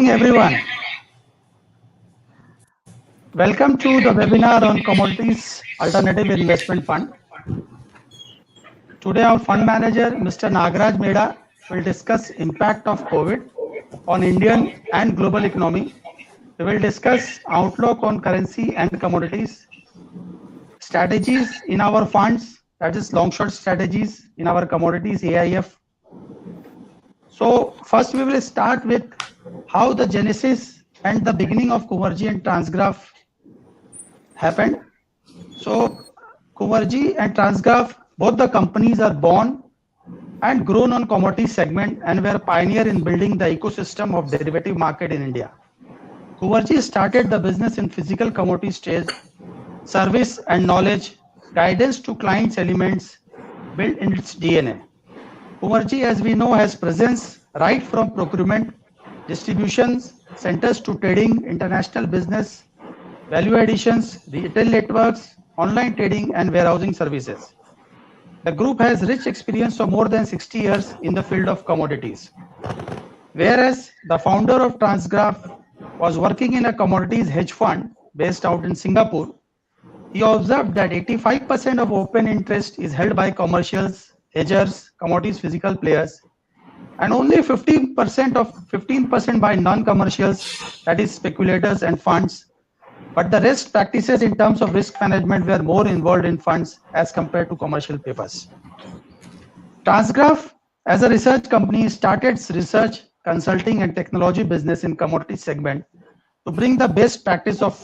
morning, everyone. Welcome to the webinar on Commodities Alternative Investment Fund. Today, our fund manager, Mr. Nagraj Meda, will discuss impact of COVID on Indian and global economy. We will discuss outlook on currency and commodities, strategies in our funds, that is long-short strategies in our commodities AIF. So first we will start with how the genesis and the beginning of KUNVARJI and TransGraph happened. So KUNVARJI and TransGraph, both the companies are born and grown on commodity segment and were pioneer in building the ecosystem of derivative market in India. KUNVARJI started the business in physical commodity stage, service and knowledge, guidance to clients elements built in its DNA. KUNVARJI, as we know, has presence right from procurement, distributions, centers to trading, international business, value additions, retail networks, online trading and warehousing services. The group has rich experience of more than 60 years in the field of commodities. Whereas the founder of TransGraph was working in a commodities hedge fund based out in Singapore, he observed that 85% of open interest is held by commercials, hedgers, commodities physical players, and only 15% by non-commercials, that is speculators and funds. But the rest practices in terms of risk management were more involved in funds as compared to commercial papers. TransGraph, as a research company, started its research, consulting and technology business in commodity segment to bring the best practice of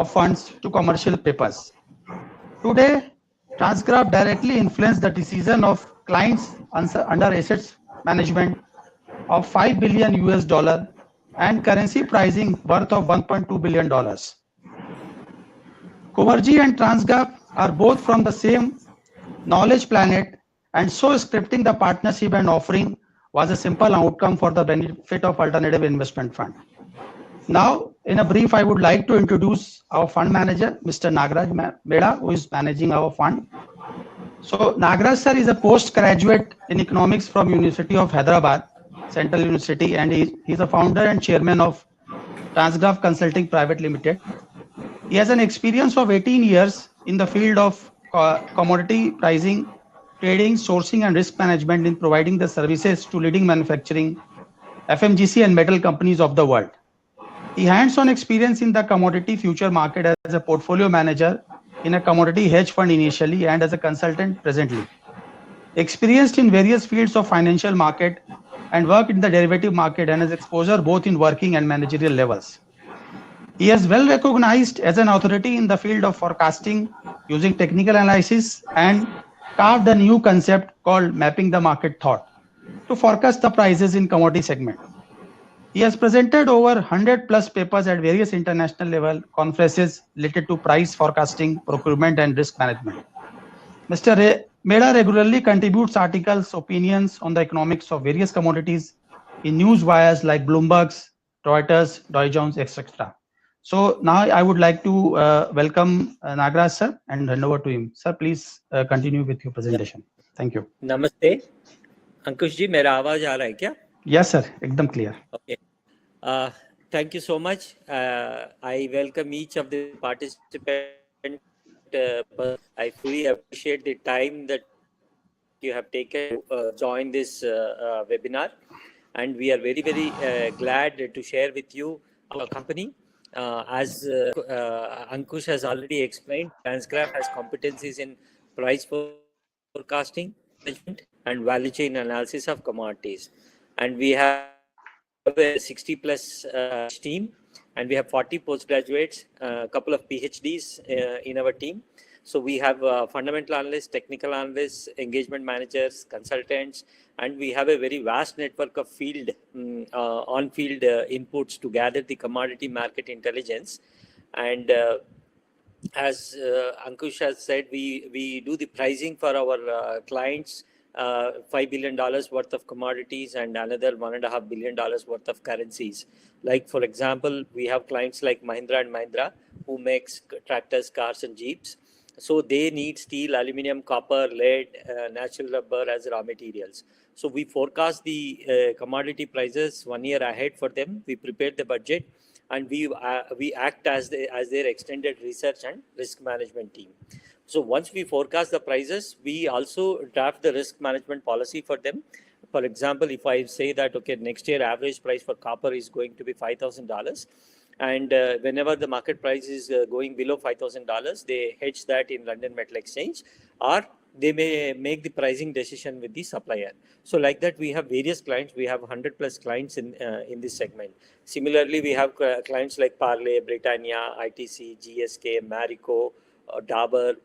funds to commercial papers. Today, TransGraph directly influenced the decision of clients under assets management of $5 billion US and currency pricing worth of $1.2 billion. KUNVARJI and TransGraph are both from the same knowledge planet, and so scripting the partnership and offering was a simple outcome for the benefit of alternative investment fund. Now, in a brief, I would like to introduce our fund manager, Mr. Nagraj Meda, who is managing our fund. So, Nagraj sir is a postgraduate in economics from University of Hyderabad, Central University, and he is a founder and chairman of TransGraph Consulting Private Limited. He has an experience of 18 years in the field of commodity pricing, trading, sourcing, and risk management in providing the services to leading manufacturing, FMCG, and metal companies of the world. He hands-on experience in the commodity future market as a portfolio manager in a commodity hedge fund initially and as a consultant presently. Experienced in various fields of financial market and worked in the derivative market and has exposure both in working and managerial levels. He is well recognized as an authority in the field of forecasting using technical analysis and carved a new concept called mapping the market thought to forecast the prices in commodity segment. He has presented over 100 plus papers at various international level conferences related to price forecasting, procurement and risk management. Mr. Meda regularly contributes articles, opinions on the economics of various commodities in news wires like Bloomberg's, Reuters, Dow Jones, etc. So now I would like to welcome Nagraj sir and hand over to him. Sir, please continue with your presentation. Thank you. Namaste. अंकुश जी, मेरा आवाज आ रहा है क्या? Yes sir, एकदम clear. Okay. Thank you so much. I welcome each of the participants. I fully appreciate the time that you have taken to join this webinar, and we are very glad to share with you our company. As Ankush has already explained, TransGraph has competencies in price forecasting, management, and value chain analysis of commodities. And we have a 60 plus team, and we have 40 postgraduates, a couple of PhDs in our team. So we have fundamental analysts, technical analysts, engagement managers, consultants, and we have a very vast network of field on-field inputs to gather the commodity market intelligence. And as Ankush has said, we do the pricing for our clients, $5 billion worth of commodities and another $1.5 billion worth of currencies. Like, for example, we have clients like Mahindra and Mahindra who makes tractors, cars and jeeps. So they need steel, aluminum, copper, lead, natural rubber as raw materials. So we forecast the commodity prices 1 year ahead for them. We prepare the budget, and we act as their extended research and risk management team. So once we forecast the prices, we also draft the risk management policy for them. For example, if I say that okay, next year average price for copper is going to be $5,000, and whenever the market price is going below $5,000, they hedge that in London Metal Exchange, or they may make the pricing decision with the supplier. So like that, we have various clients. We have 100 plus clients in this segment. Similarly, we have clients like Parley, Britannia, ITC, GSK, Marico, Dabur,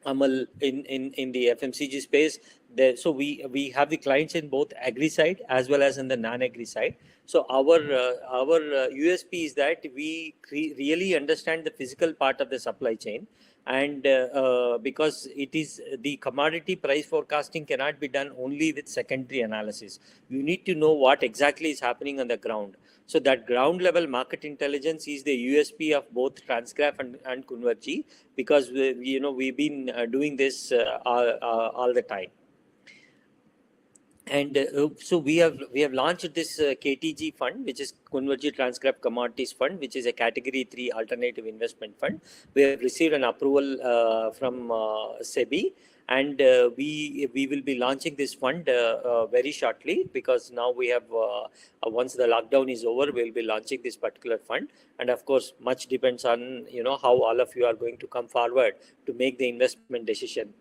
Amal in the FMCG space. There, so we have the clients in both agri side as well as in the non-agri side. So our USP is that we really understand the physical part of the supply chain, and because it is the commodity price forecasting cannot be done only with secondary analysis. You need to know what exactly is happening on the ground. So that ground level market intelligence is the USP of both TransGraph and KUNVARJI, because we've been doing this all the time. And so we have launched this KTG fund, which is KUNVARJI TransGraph Commodities Fund, which is a Category 3 alternative investment fund. We have received an approval from SEBI, and we will be launching this fund very shortly, because now we have once the lockdown is over, we will be launching this particular fund. And of course, much depends on how all of you are going to come forward to make the investment decision.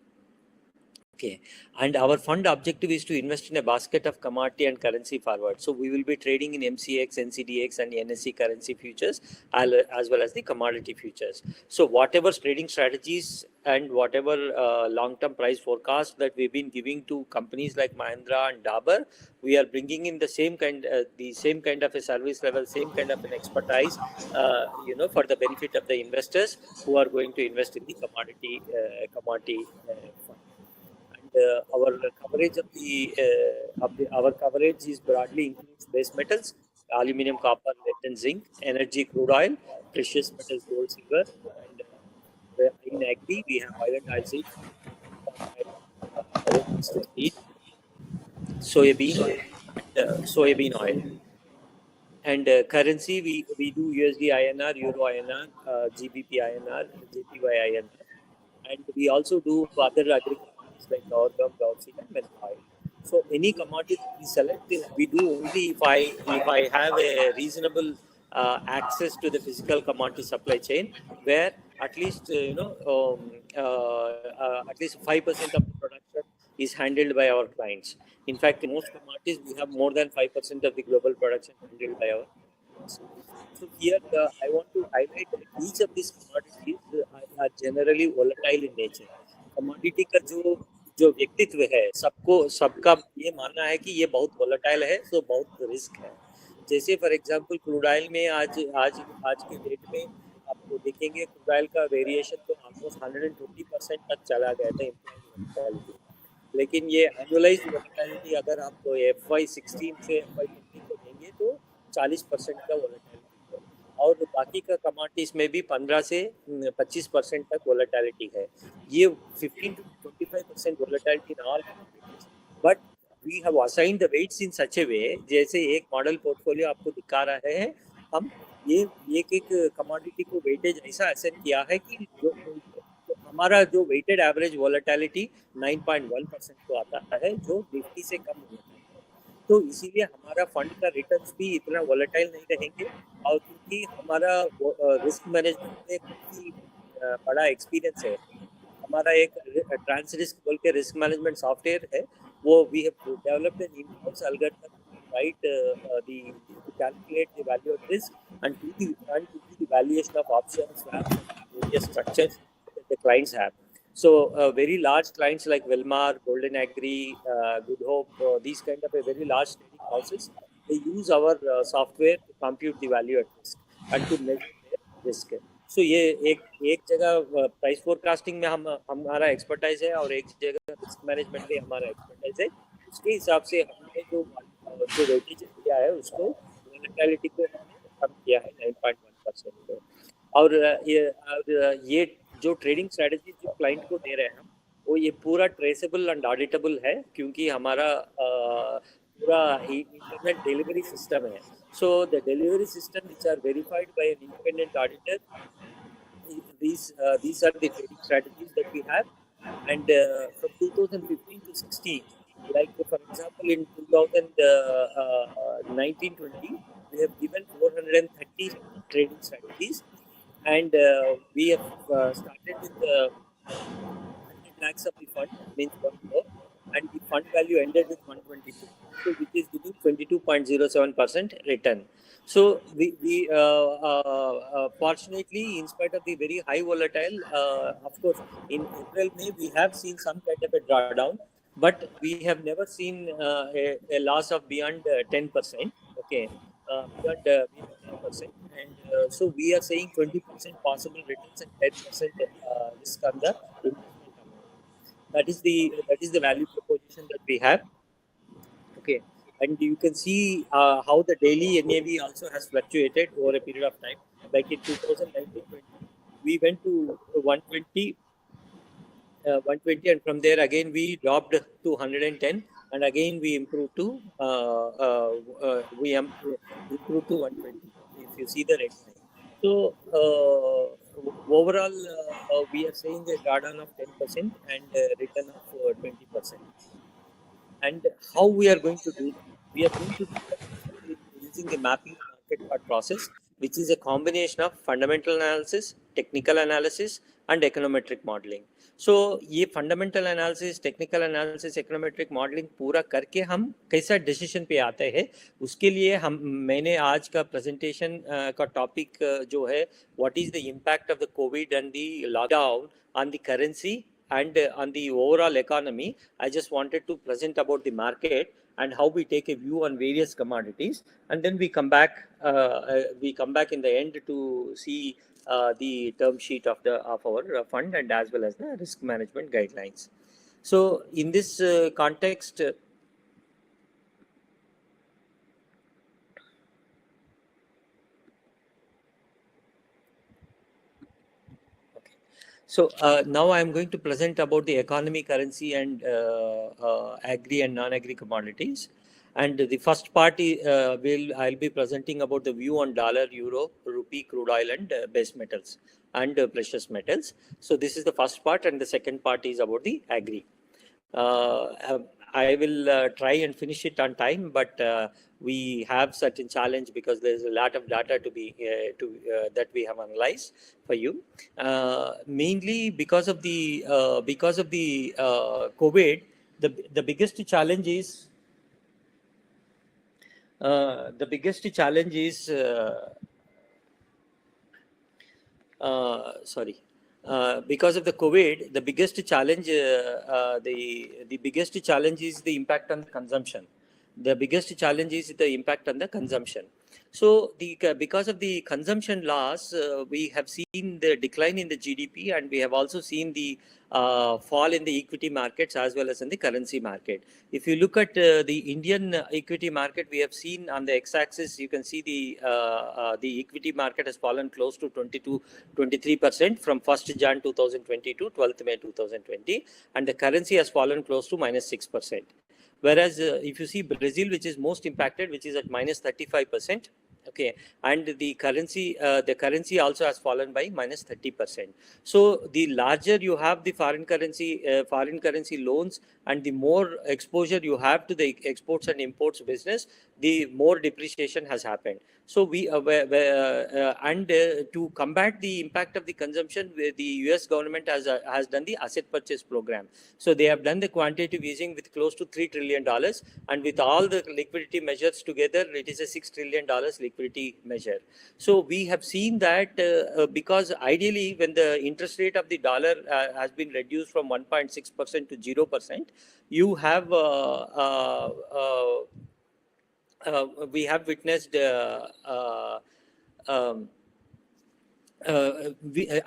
Okay, and our fund objective is to invest in a basket of commodity and currency forward. So we will be trading in MCX, NCDX, and NSE currency futures, as well as the commodity futures. So whatever trading strategies and whatever long-term price forecast that we've been giving to companies like Mahindra and Dabur, we are bringing in the same kind of a service level, same kind of an expertise, for the benefit of the investors who are going to invest in the commodity fund. Our coverage our coverage is broadly includes base metals, aluminum, copper, lead, and zinc, energy, crude oil, precious metals, gold, silver, and in agri we have oil and oil seeds, palm oil, mustard seed, soybean, and soybean oil. And currency, we do USD INR, Euro INR, GBP INR, JPY INR, and we also do other agri commodities like sorghum, seed, and milk oil. So any commodity we select, we do only if I have a reasonable access to the physical commodity supply chain, where at least at least 5% of the production is handled by our clients. In fact, in most commodities, we have more than 5% of the global production handled by our clients. So here, I want to highlight that each of these commodities are generally volatile in nature. Commodity का जो व्यक्तित्व है, सबका ये मानना है कि ये बहुत वोलेटाइल है, तो बहुत रिस्क है. जैसे फॉर एग्जांपल क्रूड ऑयल में आज के डेट में आप देखेंगे, क्रूड ऑयल का वेरिएशन तो ऑलमोस्ट 120% तक चला गया था इम्प्लाइड वोलेटिलिटी. लेकिन ये एनुअलाइज्ड वोलेटिलिटी अगर आप FY16 से FY20 को देंगे तो 40% का वोलेटिलिटी, और बाकी का कमोडिटीज में भी 15 से 25% तक वोलेटिलिटी है. ये 15 to 25% volatility in all commodities, but we have assign the weights in such a way, जैसे एक मॉडल पोर्टफोलियो आपको दिखा रहे हैं, हम ये एक कमोडिटी को वेटेज ऐसा असाइन किया है कि जो हमारा जो वेटेड एवरेज वोलेटिलिटी 9.1% को आता है, जो निफ्टी से कम होता है. तो इसीलिए हमारा फंड का रिटर्न्स भी इतना वोलेटाइल नहीं रहेंगे, और क्योंकि हमारा रिस्क मैनेजमेंट में काफ़ी बड़ा एक्सपीरियंस है. हमारा एक ट्रांसरिस्क बोल के रिस्क मैनेजमेंट सॉफ्टवेयर है, वो we have developed an in-house algorithm right to calculate the value of risk and to the valuation of options, swaps, and various structures that the clients have. So very large clients like Wilmar, Golden Agri, Good Hope, these kind of a very large trading houses, they use our software to compute the value at risk and to measure their risk. So ये एक जगह price forecasting में हमारा expertise है, और एक जगह risk management में हमारा एक्सपर्टाइज है. उसके हिसाब से हमने जो वेटेज दिया है, उसको वोलेटिलिटी को हमने कम किया है 9.1% को. और ये जो ट्रेडिंग स्ट्रेटजी जो क्लाइंट को दे रहे हैं हम, वो ये पूरा ट्रेसेबल एंड ऑडिटेबल है, क्योंकि हमारा पूरा इंटरनेट डिलीवरी सिस्टम है. So the delivery system which are verified by an independent auditor, these are the trading strategies that we have. And from 2015 to 16, like for example in 2019-20, we have given 430 trading strategies, and we have started with 100 lakhs of the fund, means 1 crore, and the fund value ended with 122, so which is giving 22.07% return. So fortunately, in spite of the very high volatile, of course, in April, May, we have seen some kind of a drawdown, but we have never seen a loss of beyond 10%. Okay, beyond 10%, and so we are saying 20% possible returns and 10% risk on the investment amount. That is the value proposition that we have. Okay, and you can see how the daily NAV also has fluctuated over a period of time. Like in 2019-20, we went to 120, 120, and from there again we dropped to 110, and again we improved to 120. If you see the red line, so overall we are saying a drawdown of 10% and return of 20%. And how we are going to do that? We are going to do that using the mapping market part process, which is a combination of fundamental analysis, technical analysis, and econometric modeling. So ये fundamental analysis, technical analysis, econometric modeling पूरा करके हम कैसा decision पे आते हैं, उसके लिए मैंने आज का presentation का topic जो है, what is the impact of the COVID and the lockdown on the currency and on the overall economy. I just wanted to present about the market and how we take a view on various commodities, and then we come back in the end to see the term sheet of our fund, and as well as the risk management guidelines. So in this context, so now I am going to present about the economy, currency, and agri and non-agri commodities. And the first part I'll be presenting about the view on dollar, euro, rupee, crude oil, and base metals and precious metals. So this is the first part, and the second part is about the agri. I will try and finish it on time, but we have certain challenge because there's a lot of data to be that we have analyzed for you. Mainly because of the COVID, the biggest challenge is sorry. Because of the COVID, the biggest challenge is the impact on the consumption. The biggest challenge is the impact on the consumption. So because of the consumption loss, we have seen the decline in the GDP, and we have also seen the fall in the equity markets as well as in the currency market. If you look at the Indian equity market, we have seen on the x-axis, you can see the equity market has fallen close to 23% from 1st Jan 2020 to 12th May 2020, and the currency has fallen close to -6%. Whereas if you see Brazil, which is most impacted, which is at -35%, okay, and the currency also has fallen by -30%. So the larger you have the foreign currency loans, and the more exposure you have to the exports and imports business, the more depreciation has happened. So to combat the impact of the consumption, the US government has done the asset purchase program. So they have done the quantitative easing with close to $3 trillion, and with all the liquidity measures together, it is a $6 trillion liquidity measure. So we have seen that because ideally, when the interest rate of the dollar has been reduced from 1.6% to 0%, you have we have witnessed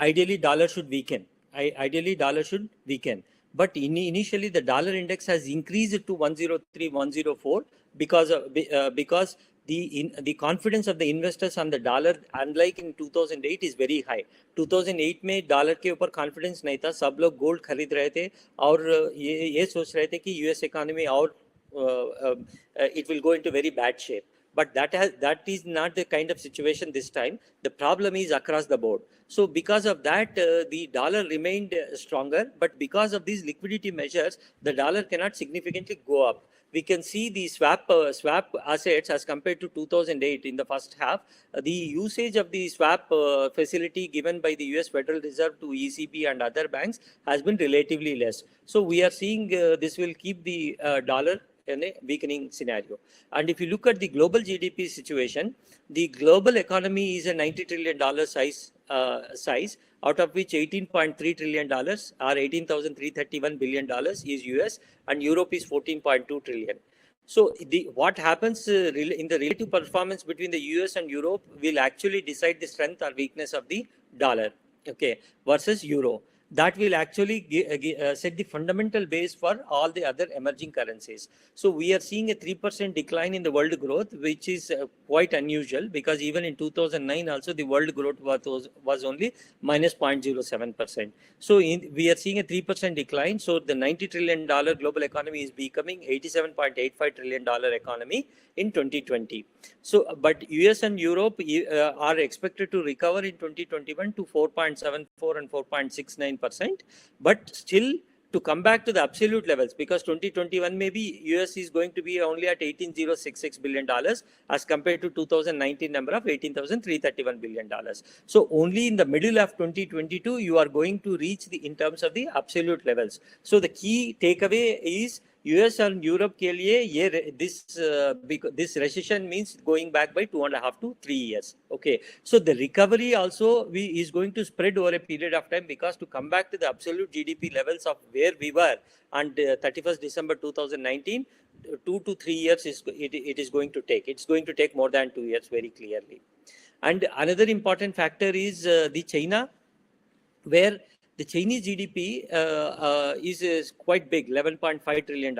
ideally dollar should weaken. But initially the dollar index has increased to 103, 104 because the confidence of the investors on the dollar, unlike in 2008, is very high. 2008 में dollar के ऊपर confidence नहीं था, सब लोग gold खरीद रहे थे और ये सोच रहे थे कि यूएस इकोनॉमी और it will go into very bad shape. But that is not the kind of situation this time. The problem is across the board. So because of that, the dollar remained stronger. But because of these liquidity measures, the dollar cannot significantly go up. We can see the swap assets as compared to 2008 in the first half. The usage of the swap facility given by the US Federal Reserve to ECB and other banks has been relatively less. So we are seeing this will keep the dollar in a weakening scenario. And if you look at the global GDP situation, the global economy is a $90 trillion size, out of which $18.3 trillion or $18,331 billion is US, and Europe is 14.2 trillion. So what happens in the relative performance between the US and Europe will actually decide the strength or weakness of the dollar, okay, versus euro. That will actually set the fundamental base for all the other emerging currencies. So we are seeing a 3% decline in the world growth, which is quite unusual, because even in 2009 also the world growth was only minus 0.07%. So we are seeing a 3% decline. So the $90 trillion global economy is becoming $87.85 trillion economy in 2020. So, but US and Europe are expected to recover in 2021 to 4.74 and 4.69%, but still to come back to the absolute levels, because 2021 maybe US is going to be only at $18,066 billion as compared to 2019 number of $18,331 billion. So only in the middle of 2022 you are going to reach in terms of the absolute levels. So the key takeaway is US and Europe के लिए this recession means going back by 2.5 to 3 years. Okay, so the recovery also is going to spread over a period of time, because to come back to the absolute GDP levels of where we were on 31st December 2019, 2 to 3 years it is going to take. It's going to take more than 2 years very clearly. And another important factor is the China, where the Chinese GDP is quite big, $11.5 trillion,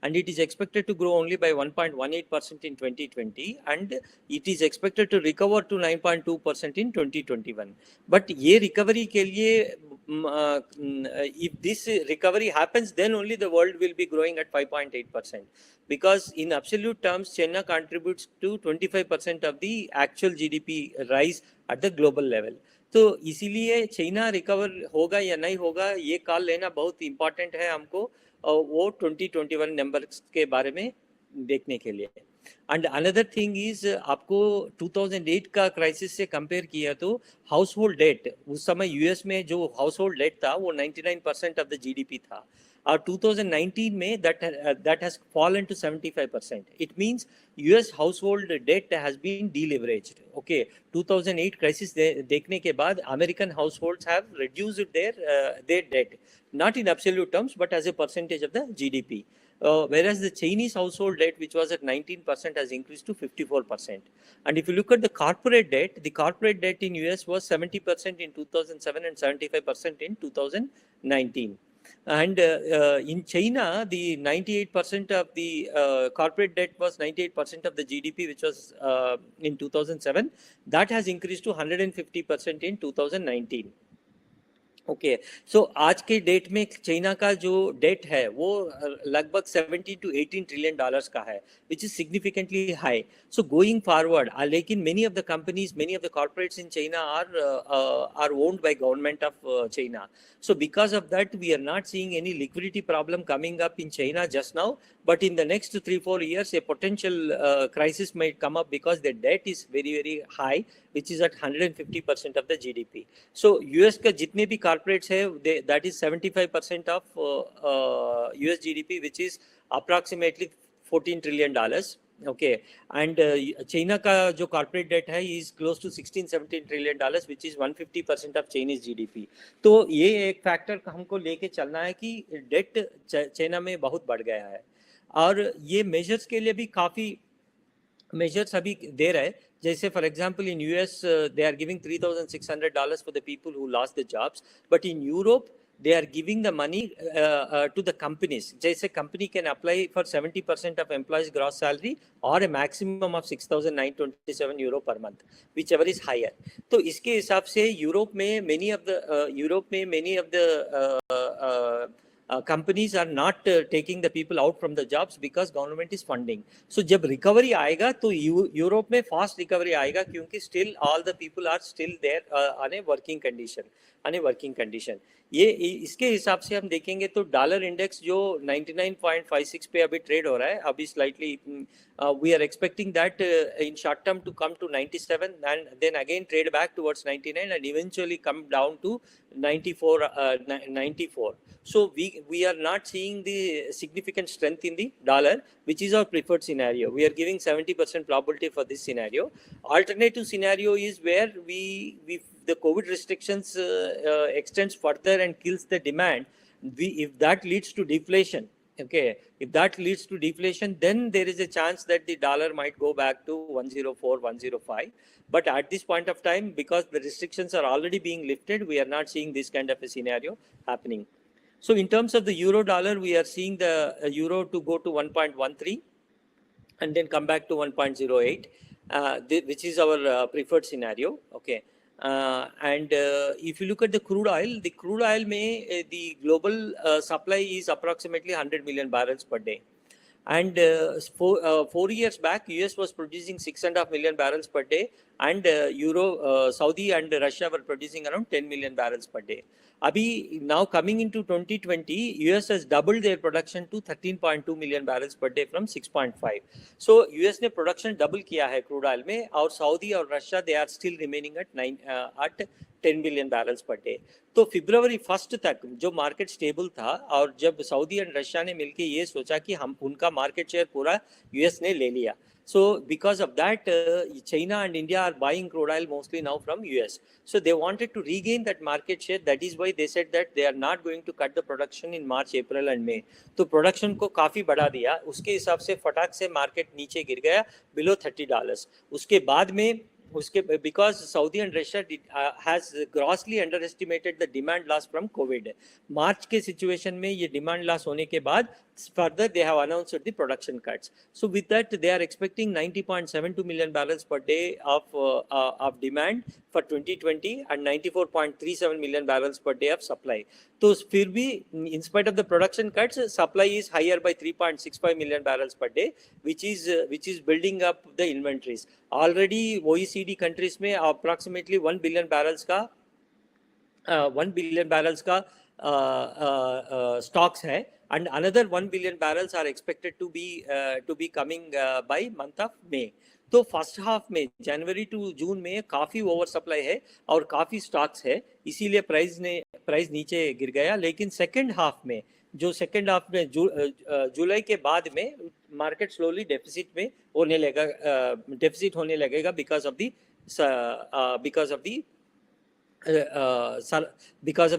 and it is expected to grow only by 1.18% in 2020, and it is expected to recover to 9.2% in 2021. But ये recovery के लिए, if this recovery happens, then only the world will be growing at 5.8%, because in absolute terms, China contributes to 25% of the actual GDP rise at the global level. तो इसीलिए China recover होगा या नहीं होगा, ये call लेना बहुत important है हमको, वो 2021 नंबर्स के बारे में देखने के लिए. एंड अनदर थिंग इज, आपको 2008 का क्राइसिस से कंपेयर किया तो हाउस होल्ड डेट, उस समय यूएस में जो हाउस होल्ड डेट था वो 99% ऑफ द जीडीपी था, और 2019 में that has fallen to 75%. It means US household debt has been deleveraged. Okay, 2008 crisis देखने के बाद American households have reduced their debt, not in absolute terms but as a percentage of the GDP. Whereas the Chinese household debt, which was at 19%, has increased to 54%. And if you look at the corporate debt in US was 70% in 2007 and 75% in 2019. And in China, the 98% of the corporate debt was 98% of the GDP, which was in 2007. That has increased to 150% in 2019. Okay, सो आज के date में China का जो date है वो लगभग 17 to 18 trillion dollars का है, which is significantly high. So going forward, लेकिन many of the companies, many of the corporates in China are owned by government of China. So because of that, we are not seeing any liquidity problem coming up in China just now, but in the next 3-4 years, a potential crisis might come up, because the debt is very, very high, which is at 150% of the GDP. So US का जितने भी corporates है, that is 75% of US GDP, which is approximately $14 trillion. Okay, and China का जो corporate debt है is close to 16-17 trillion dollars, which is 150% of Chinese GDP. तो ये एक फैक्टर हमको लेके चलना है कि डेट चाइना में बहुत बढ़ गया है, और ये मेजर्स के लिए भी काफ़ी मेजर्स अभी दे रहे हैं. जैसे for example in US they are giving $3,600 for the people who lost the jobs, but in Europe they are giving the money to the companies. Jaise company can apply for 70% of employees' gross salary or a maximum of 6,927 euro per month, whichever is higher. तो इसके हिसाब से Europe में many of the companies are not taking the people out from the jobs because government is funding. So जब recovery आएगा तो Europe में fast recovery आएगा क्योंकि still all the people are still there on a working condition. ये इसके हिसाब से हम देखेंगे तो डॉलर इंडेक्स जो 99.56 पे अभी ट्रेड हो रहा है, अभी slightly we are expecting that in short term to come to 97 and then again trade back towards 99 and eventually come down to 94. So we are not seeing the significant strength in the dollar, which is our preferred scenario. We are giving 70% probability for this scenario. Alternative scenario is where the COVID restrictions extends further and kills the demand. If that leads to deflation, okay, if that leads to deflation, then there is a chance that the dollar might go back to 104, 105. But at this point of time, because the restrictions are already being lifted, we are not seeing this kind of a scenario happening. So in terms of the euro dollar, we are seeing the euro to go to 1.13 and then come back to 1.08, which is our preferred scenario. Okay. And if you look at the crude oil may the global supply is approximately 100 million barrels per day. And 4 years back, US was producing 6.5 million barrels per day, and Saudi and Russia were producing around 10 million barrels per day. Abhi, now coming into 2020, US has doubled their production to 13.2 million barrels per day from 6.5. So US ने production double किया है crude oil में, और Saudi और Russia they are still remaining at 10 million barrels per day. तो फरवरी 1 तक जो market stable था, और जब सऊदी एंड रशिया ने मिलकर ये सोचा कि हम उनका मार्केट शेयर पूरा यूएस ने ले लिया. So because of that, China and India are buying crude oil mostly now from US. So they wanted to regain that market share. That is why they said that they are not going to cut the production in March, April and May. तो production को काफ़ी बढ़ा दिया. उसके हिसाब से फटाक से मार्केट नीचे गिर गया below $30. उसके बाद में because Saudi and Russia has grossly underestimated the demand loss from COVID. March के situation में ये demand loss होने के बाद further they have announced the production cuts. So with that they are expecting 90.72 million barrels per day of demand for 2020 and 94.37 million barrels per day of supply. So फिर भी in spite of the production cuts, supply is higher by 3.65 million barrels per day, which is building up the inventories. Already OECD countries में approximately 1 billion barrels का stocks है, and another 1 billion barrels are expected to be coming by month of May. तो first half में जनवरी to June में काफ़ी over supply है और काफ़ी स्टॉक्स है, इसीलिए प्राइस नीचे गिर गया. लेकिन सेकंड हाफ में जुलाई के बाद में मार्केट स्लोली डेफिसिट होने लगेगा because of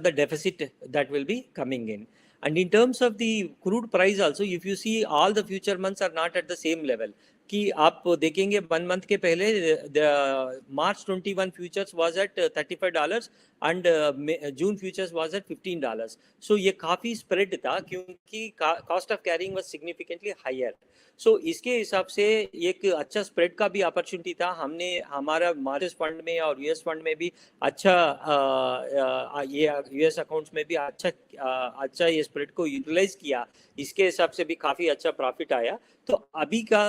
the deficit that will be coming in. And in terms of the crude price also, if you see all the future months are not at the same level. कि आप देखेंगे 1 month के पहले March 21 futures was at $35 and June futures was at $15. So ये काफ़ी spread था क्योंकि cost of carrying was significantly higher. So इसके हिसाब से एक अच्छा spread का भी opportunity था. हमने हमारा मार्केट फंड में और US फंड में भी अच्छा ये US अकाउंट्स में भी अच्छा ये spread को यूटिलाइज किया. इसके हिसाब से भी काफ़ी अच्छा प्रॉफिट आया. तो अभी का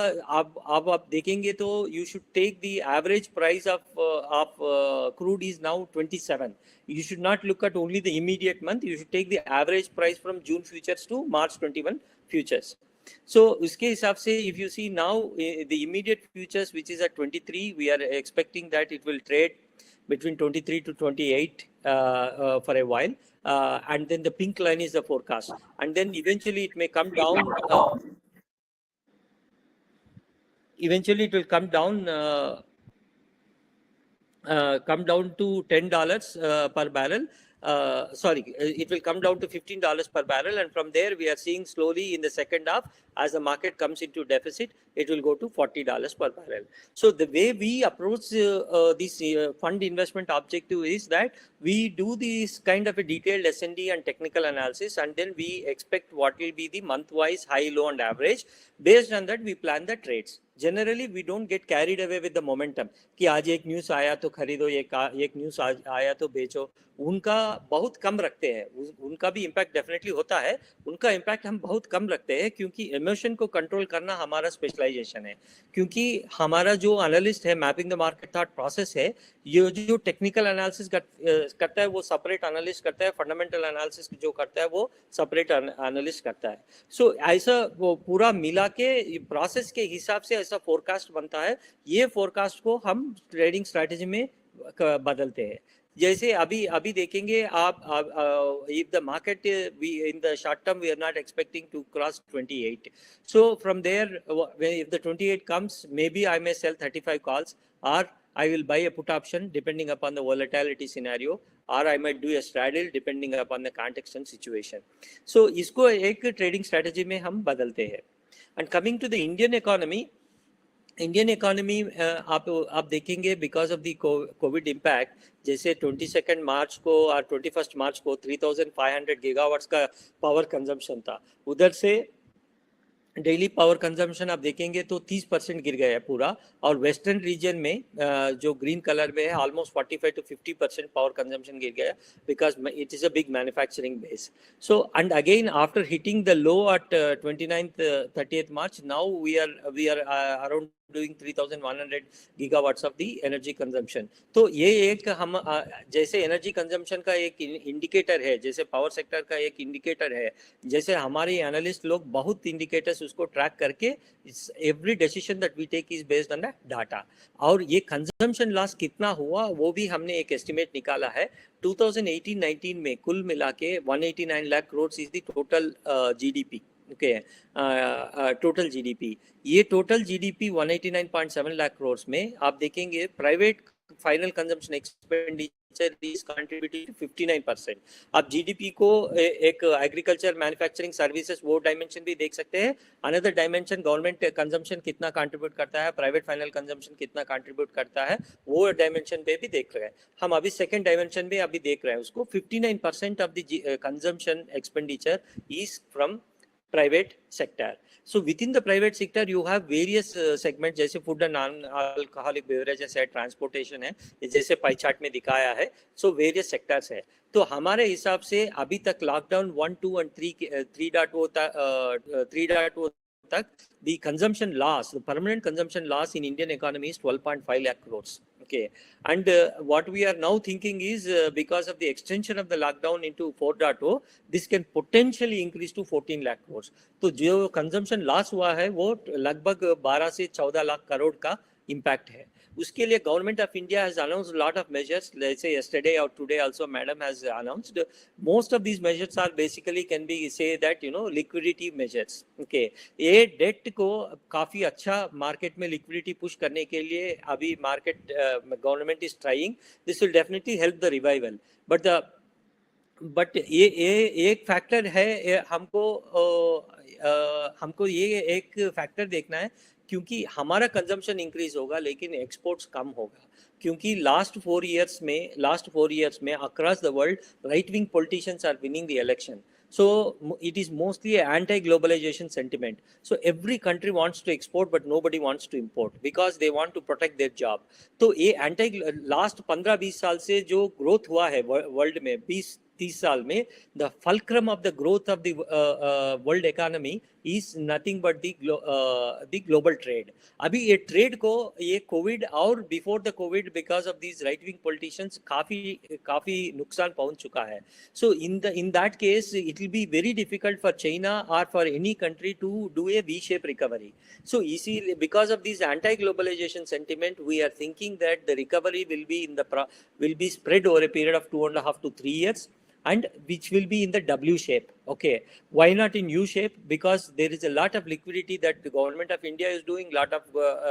आप देखेंगे तो you should take the average price of crude is now 27. You should not look at only the immediate month. You should take the average price from June futures to March 21 futures. So उसके हिसाब से if you see now the immediate futures which is at 23, we are expecting that it will trade between 23 to 28 for a while, and then the pink line is the forecast, and then eventually it may come down. Eventually it will come down to $10 per barrel, it will come down to $15 per barrel, and from there we are seeing slowly in the second half, as the market comes into deficit, it will go to $40 per barrel. So the way we approach this fund investment objective is that we do this kind of a detailed S&D and technical analysis, and then we expect what will be the month-wise high, low, and average. Based on that, we plan the trades. Generally, we don't get carried away with the momentum कि आज एक news आया तो खरीदो, एक news आया तो बेचो. उनका बहुत कम रखते हैं. उनका भी इम्पैक्ट डेफिनेटली होता है. उनका इम्पैक्ट हम बहुत कम रखते हैं, क्योंकि इमोशन को कंट्रोल करना हमारा स्पेशलाइजेशन है. क्योंकि हमारा जो एनालिस्ट है, mapping the market thought process है, ये जो टेक्निकल एनालिसिस करता है वो सेपरेट एनालिस्ट करता है, फंडामेंटल एनालिसिस जो करता है वो सेपरेट एनालिस्ट करता है. सो ऐसा वो पूरा मिला के प्रोसेस के हिसाब से ऐसा फोरकास्ट बनता है. ये फोरकास्ट को हम ट्रेडिंग स्ट्रैटेजी में बदलते हैं. जैसे अभी देखेंगे आप, if the market in the short term we are not expecting to cross 28, so from there if the 28 comes, maybe I may sell 35 calls, or I will buy a put option depending upon the volatility scenario, or I might do a straddle depending upon the context and situation. So इसको एक trading strategy में हम बदलते हैं. And coming to the Indian economy आप देखेंगे because of the Covid impact, जैसे 22 मार्च को और 21 मार्च को 3500 गीगावाट्स का पावर कंजम्पशन था. उधर से डेली पावर कंजम्पशन आप देखेंगे तो 30% गिर गया है पूरा. और वेस्टर्न रीजन में जो ग्रीन कलर में है, ऑलमोस्ट 45 to 50% पावर कंजम्पशन गिर गया, because it is a big manufacturing base. So and again after hitting the low at 29th 30th March, now we are around doing 3100 gigawatts of the energy consumption. तो ये एक हम जैसे energy consumption का एक indicator है, जैसे power sector का एक इंडिकेटर है, जैसे हमारे एनालिस्ट लोग बहुत इंडिकेटर्स उसको ट्रैक करके every decision that we take is based on the data. और ये कंजम्पशन लॉस कितना हुआ वो भी हमने एक एस्टिमेट निकाला है. 2018-19 में कुल मिला के 189 lakh crore is the total GDP. Total GDP. ये टोटल जीडीपी 189.7 लाख करोड़ में आप देखेंगे private final consumption expenditure is contributing to 59%. आप जीडीपी को एक एग्रीकल्चर, मैन्युफैक्चरिंग, सर्विसेज वो डायमेंशन भी देख सकते हैं. अनदर डायमेंशन गवर्नमेंट कंजम्पशन कितना कंट्रीब्यूट करता है, प्राइवेट फाइनल कंजम्पशन कितना कंट्रीब्यूट करता है, वो डायमेंशन पे भी देख रहे हैं. हम अभी सेकंड डायमेंशन में अभी देख रहे हैं उसको. 59% of the consumption expenditure is from private sector. So within the private sector you have various segments, जैसे food and non-alcoholic beverages है, transportation है, जैसे पाई चार्ट में दिखाया है. So various sectors है. तो हमारे हिसाब से अभी तक लॉकडाउन 1, 2 and 3.0 तक the consumption loss, the permanent consumption loss in Indian economy is 12.5 lakh crores. Okay, and what we are now thinking is because of the extension of the lockdown into 4.0, this can potentially increase to 14 lakh crores. तो जो consumption loss हुआ है वो लगभग 12 से 14 लाख करोड़ का impact है. उसके लिए government of India has announced lot of measures. जैसे yesterday or today also madam has announced most of these measures are basically can be say that liquidity measures. Okay, ये डेट को काफी अच्छा मार्केट में liquidity push करने के लिए अभी market government is trying. This will definitely help the revival. But ये एक फैक्टर है, हमको ये एक फैक्टर देखना है, क्योंकि हमारा कंजम्पशन इंक्रीज होगा लेकिन एक्सपोर्ट्स कम होगा. क्योंकि लास्ट 4 years में across the world right wing politicians are winning the election. So it is mostly an anti-globalization sentiment. So every country wants to export, but nobody wants to import because they want to protect their job. तो ये last 15-20 साल से जो growth हुआ है world में, 20-30 साल में, the fulcrum of the growth of the world economy is nothing but the global trade. अभी ये ट्रेड को ये कोविड और before the Covid because of these right wing politicians काफी नुकसान पहुंच चुका है. सो in that case it will be very difficult for China or for any country to do a V-shaped recovery. So easily because of this anti-globalization sentiment, we are thinking that the recovery will be spread over a period of 2.5 to 3 years, and which will be in the W shape. Okay, why not in U shape? Because there is a lot of liquidity that the government of India is doing, lot of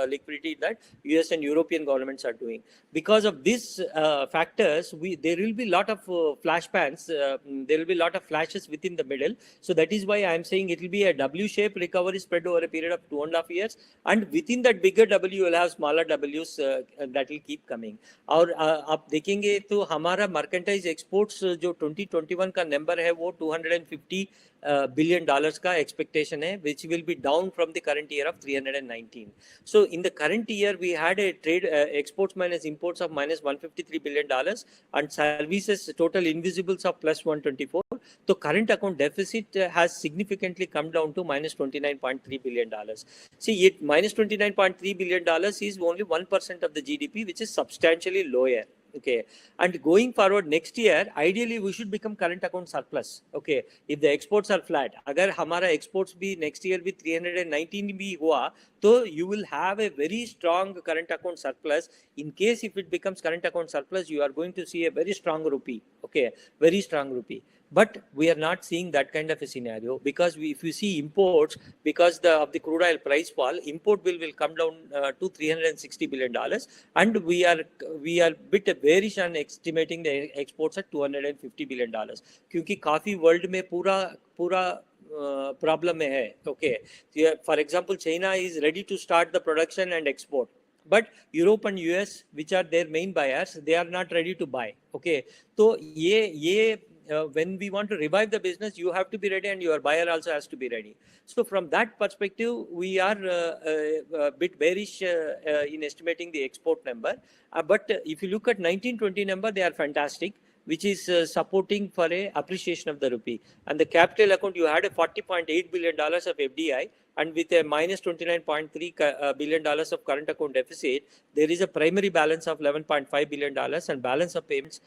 liquidity that US and European governments are doing. Because of these factors, there will be lot of flash pans, there will be lot of flashes within the middle. So that is why I am saying it will be a W shape recovery spread over a period of 2.5 years, and within that bigger W you will have smaller Ws that will keep coming. और आप देखेंगे तो हमारा merchandise exports जो 2021 का number है वो 250 billion dollars का expectation है, which will be down from the current year of 319. So in the current year we had a trade exports minus imports of minus 153 billion dollars and services total invisibles of plus 124. So current account deficit has significantly come down to minus 29.3 billion dollars. See, it minus 29.3 billion dollars is only 1% of the GDP, which is substantially lower. Okay, and going forward next year, ideally we should become current account surplus. Okay, if the exports are flat, अगर हमारा exports भी next year भी 319 भी हुआ, तो you will have a very strong current account surplus. In case if it becomes current account surplus, you are going to see a very strong rupee. Okay, very strong rupee. But we are not seeing that kind of a scenario, because if you see imports, because of the crude oil price fall, import bill will come down to $360 billion, and we are bit bearish on estimating the exports at $250 billion, क्योंकि काफी world में पूरा problem में है. Okay, for example, China is ready to start the production and export, but Europe and US, which are their main buyers, they are not ready to buy. Okay, so when we want to revive the business, you have to be ready and your buyer also has to be ready. So from that perspective, we are a bit bearish in estimating the export number. But if you look at 1920 number, they are fantastic, which is supporting for a appreciation of the rupee. And the capital account, you had a $40.8 billion of FDI, and with a minus $29.3 billion of current account deficit, there is a primary balance of $11.5 billion, and balance of payments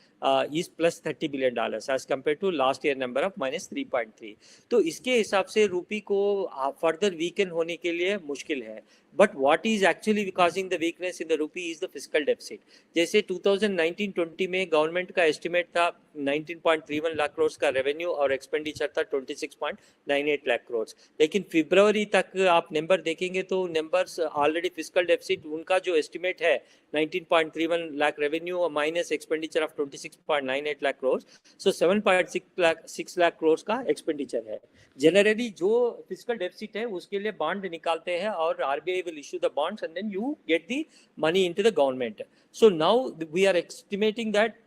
is plus $30 billion as compared to last year number of minus 3.3. तो इसके हिसाब से रूपी को further weaken होने के लिए मुश्किल है. But what is actually causing the weakness in the rupee is the fiscal deficit. जैसे 2019-20 में गवर्नमेंट का एस्टिमेट था 19.31 लाख करोड़ का रेवेन्यू और एक्सपेंडिचर था 26.98 लाख करोड़, लेकिन फरवरी तक आप नंबर देखेंगे तो नंबर्स ऑलरेडी फिस्कल डेफिसिट उनका जो एस्टिमेट है 19.31 लाख रेवेन्यू और minus expenditure of 26.98 lakh crore, so 7.6 lakh crore का एक्सपेंडिचर है. जनरली जो फिस्कल डेफिसिट है उसके लिए बॉन्ड निकालते हैं और RBI will issue the bonds and then you get the money into the government. So now we are estimating that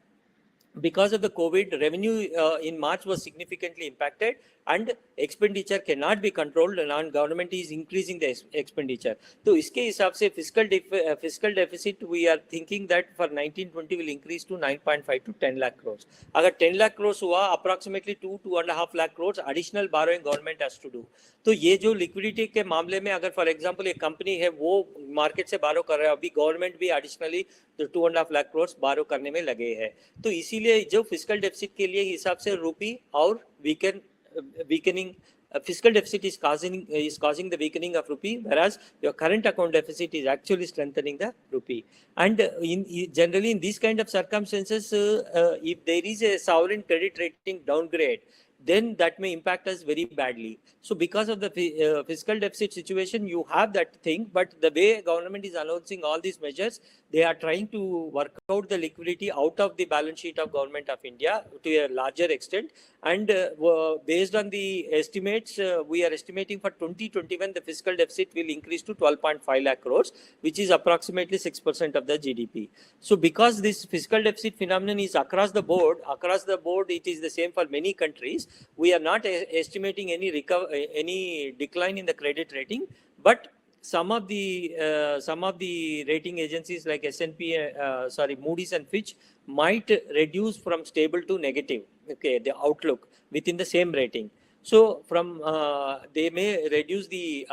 because of the COVID, revenue in March was significantly impacted and expenditure cannot be controlled, and government is increasing the expenditure. So इसके हिसाब से fiscal deficit we are thinking that for 1920 will increase to 9.5 to 10 lakh crores. अगर 10 lakh crores हुआ, approximately 2.5 lakh crores additional borrowing government has to do. तो ये जो liquidity के मामले में अगर for example एक company है वो market से borrow कर रहा है, अभी government भी additionally तो 2.5 लाख करोड़ borrow करने में लगे हैं. तो इसीलिए जो फिस्कल डेफिसिट के लिए हिसाब से रूपी और weakening fiscal deficit is causing the weakening of rupee, whereas your current account deficit is actually strengthening the rupee. And generally in these kind of circumstances, if there is a sovereign credit rating downgrade, then that may impact us very badly. So because of the fiscal deficit situation, you have that thing, but the way government is announcing all these measures, they are trying to work out the liquidity out of the balance sheet of government of India to a larger extent. And based on the estimates, we are estimating for 2021, the fiscal deficit will increase to 12.5 lakh crores, which is approximately 6% of the GDP. So because this fiscal deficit phenomenon is across the board, it is the same for many countries. We are not estimating any decline in the credit rating, but some of the rating agencies like Moody's and Fitch might reduce from stable to negative. Okay, the outlook within the same rating. So from they may reduce the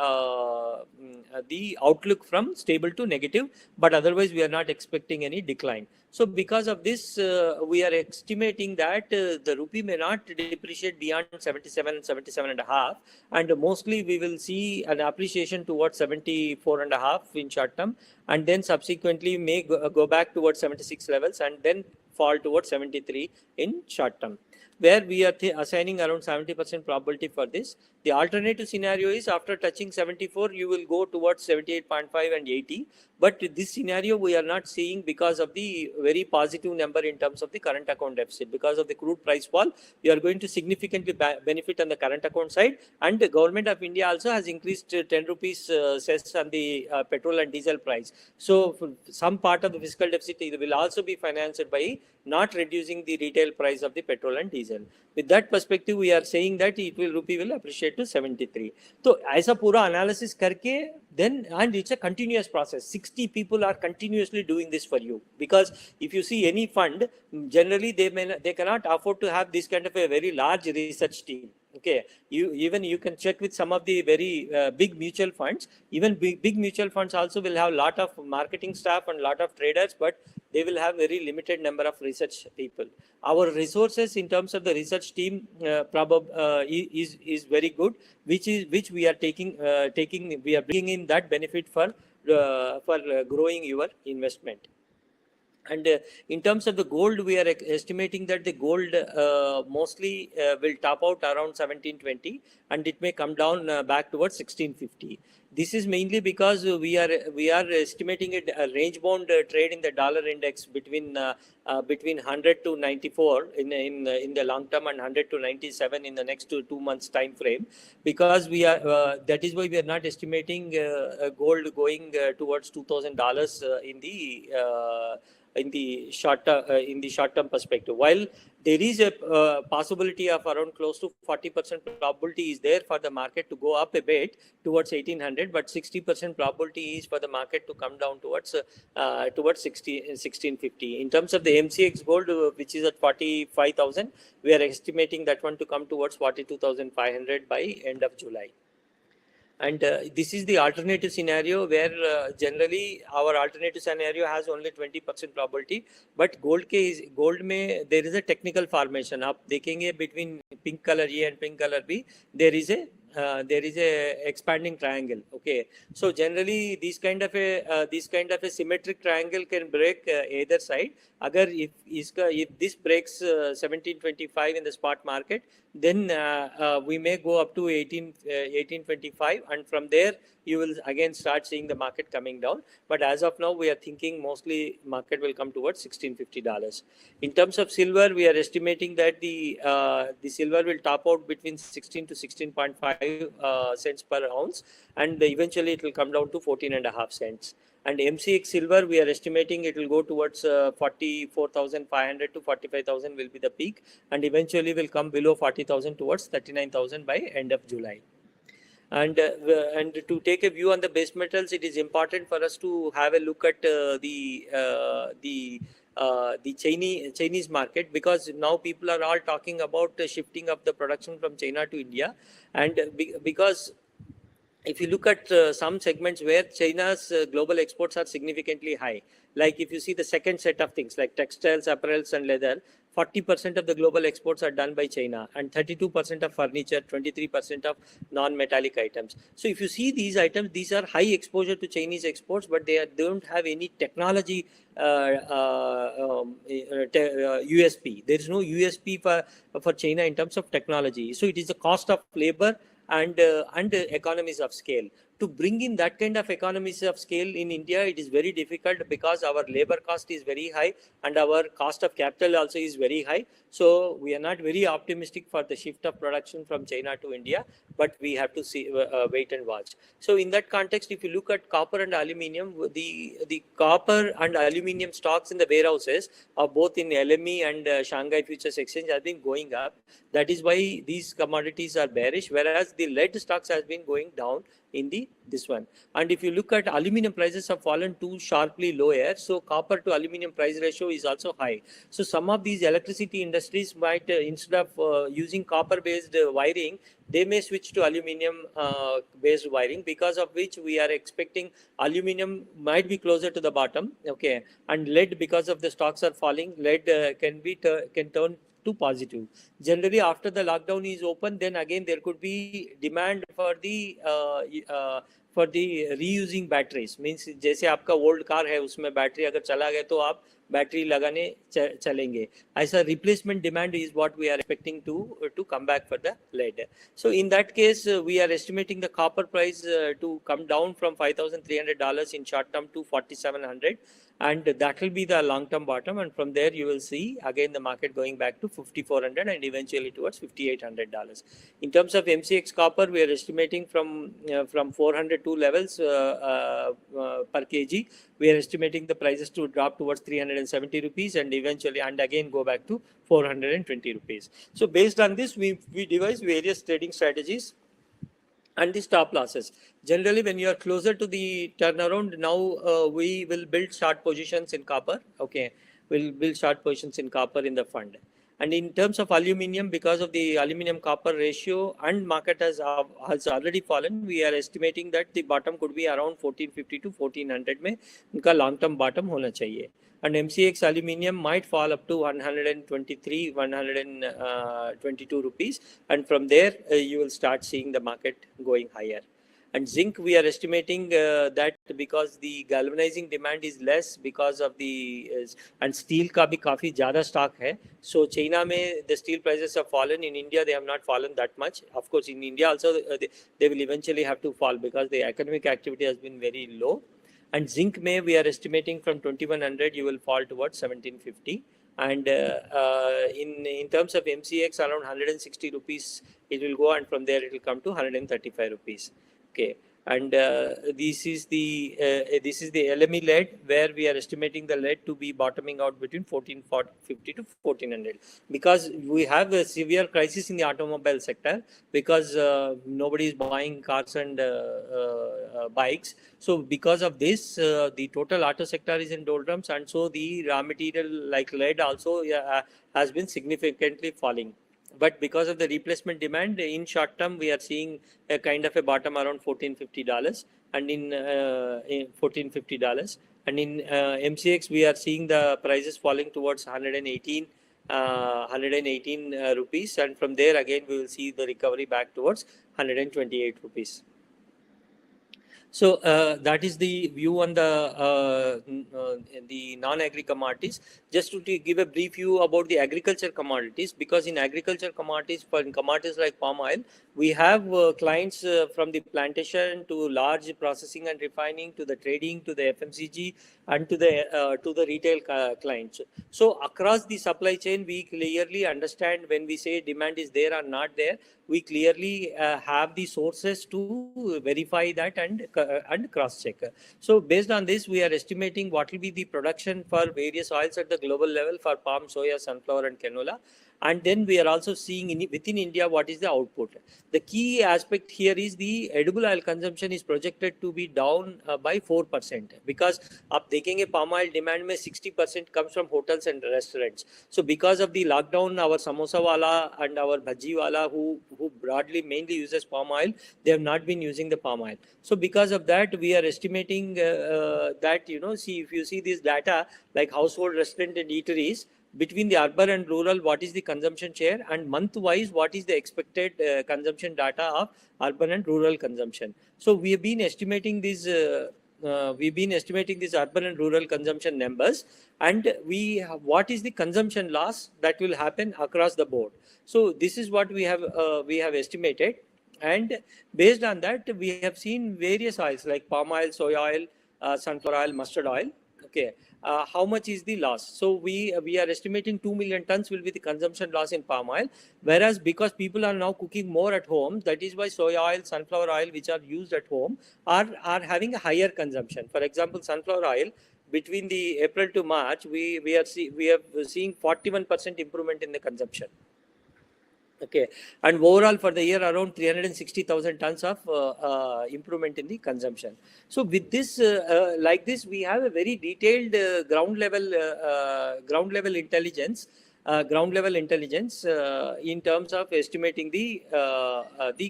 outlook from stable to negative, but otherwise we are not expecting any decline. So because of this, we are estimating that the rupee may not depreciate beyond 77.5, and mostly we will see an appreciation towards 74.5 in short term, and then subsequently may go back towards 76 levels and then fall towards 73 in short term. where we are assigning around 70% probability for this. The alternative scenario is after touching 74, you will go towards 78.5 and 80. But this scenario we are not seeing because of the very positive number in terms of the current account deficit. Because of the crude price fall, you are going to significantly benefit on the current account side. And the government of India also has increased 10 rupees cess on the petrol and diesel price. So some part of the fiscal deficit will also be financed by not reducing the retail price of the petrol and diesel. With that perspective, we are saying that rupee will appreciate to 73. So ऐसा पूरा analysis करके then, and it's a continuous process. 60 people are continuously doing this for you, because if you see any fund, generally they cannot afford to have this kind of a very large research team. Okay, you can check with some of the very big mutual funds. Even big mutual funds also will have a lot of marketing staff and a lot of traders, but they will have very limited number of research people. Our resources in terms of the research team is very good, which we are we are bringing in that benefit for growing your investment. And in terms of the gold, we are estimating that the gold mostly will top out around 1720, and it may come down back towards 1650. This is mainly because we are estimating a range bound trade in the dollar index between 100 to 94 in the long term, and 100 to 97 in the next 2 months time frame. Because we are that is why we are not estimating gold going towards $2,000 in the short term perspective. While there is a possibility of around close to 40% probability is there for the market to go up a bit towards 1800, but 60% probability is for the market to come down towards 1650. In terms of the MCX gold, which is at 45,000, we are estimating that one to come towards 42,500 by end of July. And this is the alternative scenario, where generally our alternative scenario has only 20% probability. But gold में there is a technical formation. आप देखेंगे between pink color A and pink color B, there is a expanding triangle. Okay, so generally this kind of a symmetric triangle can break either side. Agar if this breaks 1725 in the spot market, then we may go up to 1825, and from there you will again start seeing the market coming down. But as of now, we are thinking mostly market will come towards $1650. In terms of silver, we are estimating that the silver will top out between 16 to 16.5 cents per ounce, and eventually it will come down to 14.5 cents. And MCX silver, we are estimating it will go towards 44,500 to 45,000 will be the peak, and eventually will come below 40,000 towards 39,000 by end of July. And to take a view on the base metals, it is important for us to have a look at the Chinese market, because now people are all talking about shifting of the production from China to India, and because if you look at some segments where China's global exports are significantly high, like if you see the second set of things like textiles, apparels and leather, 40% of the global exports are done by China, and 32% of furniture, 23% of non-metallic items. So if you see these items, these are high exposure to Chinese exports, but they don't have any technology USP. There is no USP for China in terms of technology. So it is the cost of labor and economies of scale. To bring in that kind of economies of scale in India, it is very difficult, because our labor cost is very high and our cost of capital also is very high. So we are not very optimistic for the shift of production from China to India, but we have to see, wait and watch. So in that context, if you look at copper and aluminium, the copper and aluminium stocks in the warehouses of both in LME and Shanghai Futures Exchange have been going up. That is why these commodities are bearish, whereas the lead stocks has been going down in this one. And if you look at aluminium, prices have fallen too sharply lower, so copper to aluminium price ratio is also high. So some of these electricity industries might instead of using copper based wiring, they may switch to aluminium based wiring, because of which we are expecting aluminium might be closer to the bottom. Okay, and lead, because of the stocks are falling, lead can turn to positive. Generally, after the lockdown is open, then again there could be demand for the reusing batteries. Means जैसे आपका old car है, उसमें battery अगर चला गया तो आप battery लगाने चलेंगे. ऐसा replacement demand is what we are expecting to come back for the lead. So in that case, we are estimating the copper price to come down from $5,300 in short term to 4,700, and that will be the long term bottom, and from there you will see again the market going back to 5,400 and eventually towards $5,800. In terms of MCX copper, we are estimating from 402 levels per kg, we are estimating the prices to drop towards 370 rupees and eventually and again go back to 420 rupees. So based on this, we devise various trading strategies and the stop losses. Generally, when you are closer to the turnaround, now we will build short positions in copper. Okay, we'll build short positions in copper in the fund. And in terms of aluminium, because of the aluminium copper ratio and market has already fallen, we are estimating that the bottom could be around 1450 to 1400 में उनका long term bottom होना चाहिए. And MCX aluminium might fall up to 123, 122 rupees, and from there you will start seeing the market going higher. And zinc, we are estimating that because the galvanizing demand is less because of the and steel का भी काफी ज़्यादा stock है. So China में the steel prices have fallen. In India they have not fallen that much. Of course in India also they will eventually have to fall because the economic activity has been very low. And zinc may we are estimating from 2100 you will fall towards 1750. And in terms of MCX around 160 rupees it will go, and from there it will come to 135 rupees. Okay, and this is the LME lead, where we are estimating the lead to be bottoming out between 1450 to 1400, because we have a severe crisis in the automobile sector because nobody is buying cars and bikes. So because of this, the total auto sector is in doldrums, and so the raw material like lead also has been significantly falling. But because of the replacement demand, in short term, we are seeing a kind of a bottom around $1,450, and in $1,450, and in MCX we are seeing the prices falling towards 118 rupees, and from there again we will see the recovery back towards 128 rupees. So that is the view on the non-agri commodities. Just to give a brief view about the agriculture commodities, because in agriculture commodities, for commodities like palm oil, we have clients from the plantation to large processing and refining to the trading to the FMCG and to the retail clients. So across the supply chain, we clearly understand when we say demand is there or not there, we clearly have the sources to verify that and cross check. So based on this, we are estimating what will be the production for various oils at the global level for palm, soya, sunflower and canola. And then we are also seeing within India what is the output. The key aspect here is the edible oil consumption is projected to be down by 4%, because आप देखेंगे palm oil demand में 60% comes from hotels and restaurants. So because of the lockdown, our samosa wala and our bhaji wala who broadly mainly uses palm oil, they have not been using the palm oil. So because of that, we are estimating that, see, if you see this data like household, restaurant and eateries, between the urban and rural, what is the consumption share, and month wise what is the expected consumption data of urban and rural consumption. So we have been estimating these urban and rural consumption numbers, and what is the consumption loss that will happen across the board. So this is what we have estimated, and based on that we have seen various oils like palm oil, soy oil, sunflower oil, mustard oil. Okay, how much is the loss? So we are estimating 2 million tons will be the consumption loss in palm oil, whereas because people are now cooking more at home, that is why soy oil, sunflower oil, which are used at home, are having a higher consumption. For example, sunflower oil, between the April to March, we have seeing 41% improvement in the consumption. Okay, and overall for the year around 360,000 tons of improvement in the consumption. So with this, like this, we have a very detailed ground level intelligence. In terms of estimating the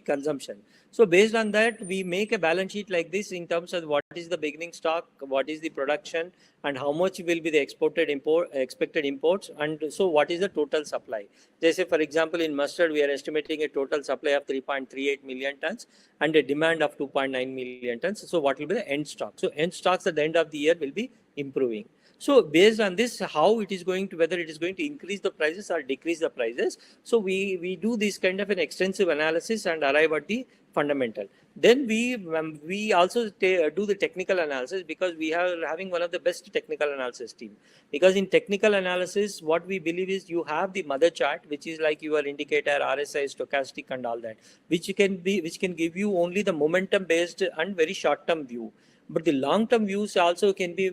consumption. So based on that, we make a balance sheet like this in terms of what is the beginning stock, what is the production, and how much will be the expected imports, and so what is the total supply. They say, for example, in mustard, we are estimating a total supply of 3.38 million tons and a demand of 2.9 million tons. So what will be the end stock? So end stocks at the end of the year will be improving. So based on this, how it is going to, whether it is going to increase the prices or decrease the prices. So we do this kind of an extensive analysis and arrive at the fundamental. Then we also do the technical analysis, because we are having one of the best technical analysis team. Because in technical analysis, what we believe is you have the mother chart, which is like your indicator, RSI, stochastic, and all that, which can give you only the momentum based and very short term view. But the long term views also can be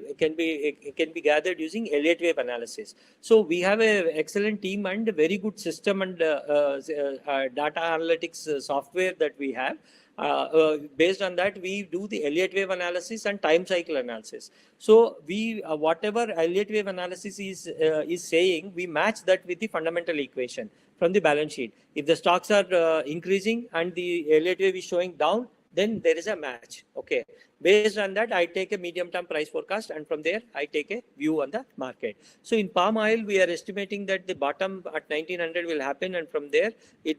gathered using Elliott wave analysis. So we have an excellent team and a very good system and data analytics software that we have. Based on that, we do the Elliott wave analysis and time cycle analysis. So we whatever Elliott wave analysis is saying, we match that with the fundamental equation from the balance sheet. If the stocks are increasing and the Elliott wave is showing down, then there is a match. Okay. Based on that, I take a medium term price forecast, and from there I take a view on the market. So in palm oil, we are estimating that the bottom at 1900 will happen, and from there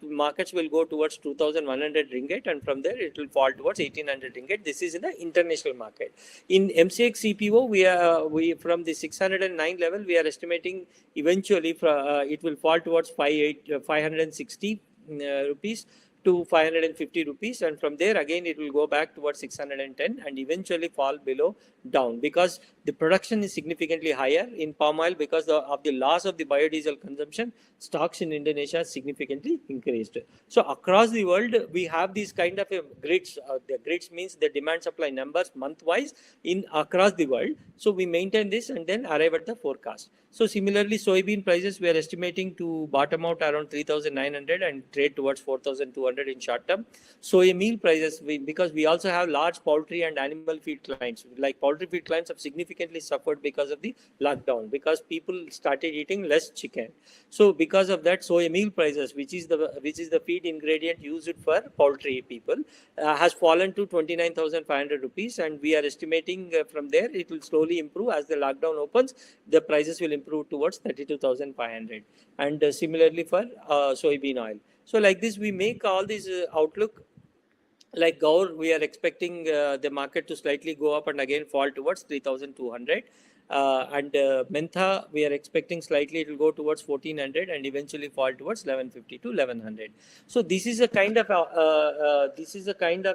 markets will go towards 2100 ringgit, and from there it will fall towards 1800 ringgit. This is in the international market. In MCX CPO, we from the 609 level, we are estimating eventually it will fall towards 560 rupees to 550 rupees, and from there again it will go back towards 610 and eventually fall below down, because the production is significantly higher in palm oil because of the loss of the biodiesel consumption. Stocks in Indonesia significantly increased. So across the world, we have these kind of grids. The grids means the demand supply numbers month wise in across the world. So we maintain this and then arrive at the forecast. So similarly, soybean prices we are estimating to bottom out around 3,900 and trade towards 4,200 in short term. Soy meal prices, because we also have large poultry and animal feed clients. Like poultry feed clients have significantly suffered because of the lockdown, because people started eating less chicken. So because of that, soy meal prices, which is the feed ingredient used for poultry people, has fallen to 29,500 rupees, and we are estimating from there it will slowly improve as the lockdown opens. The prices will improve towards 32,500, and similarly for soybean oil. So like this, we make all these outlook. Like Gaur, we are expecting the market to slightly go up and again fall towards 3,200. And Mentha, we are expecting slightly it will go towards 1,400 and eventually fall towards 1150 to 1100. So this is a kind of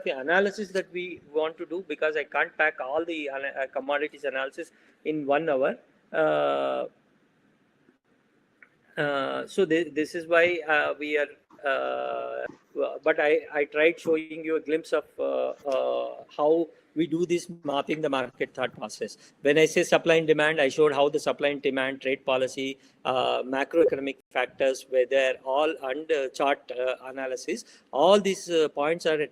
analysis that we want to do, because I can't pack all the commodities analysis in 1 hour. So this is why we are. But I tried showing you a glimpse of how we do this mapping the market thought process. When I say supply and demand, I showed how the supply and demand, trade policy, macroeconomic factors, whether all under chart analysis, all these points are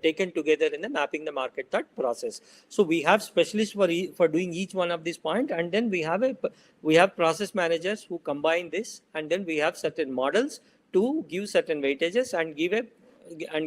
taken together in the mapping the market thought process. So we have specialists for doing each one of these points, and then we have process managers who combine this, and then we have certain models to give certain weightages and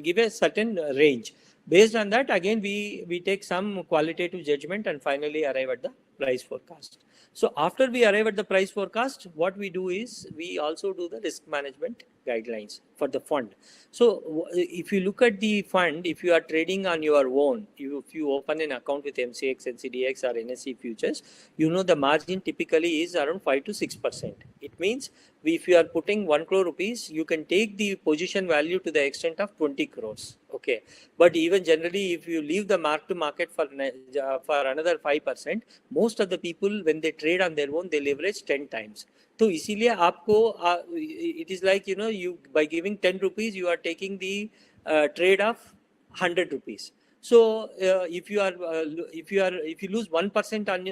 give a certain range. Based on that, again we take some qualitative judgment and finally arrive at the price forecast. So after we arrive at the price forecast, what we do is we also do the risk management guidelines for the fund. So if you look at the fund, if you are trading on your own, if you open an account with MCX, NCDX or NSE futures, you know the margin typically is around 5 to 6%. It means if you are putting 1 crore rupees, you can take the position value to the extent of 20 crores. Okay. But even generally, if you leave the mark to market for another 5%, most of the people, when they trade on their own, they leverage 10 times. So इसीलिए आपको it is like, you by giving 10 rupees, you are taking the trade of 100 rupees. So if you lose 1% on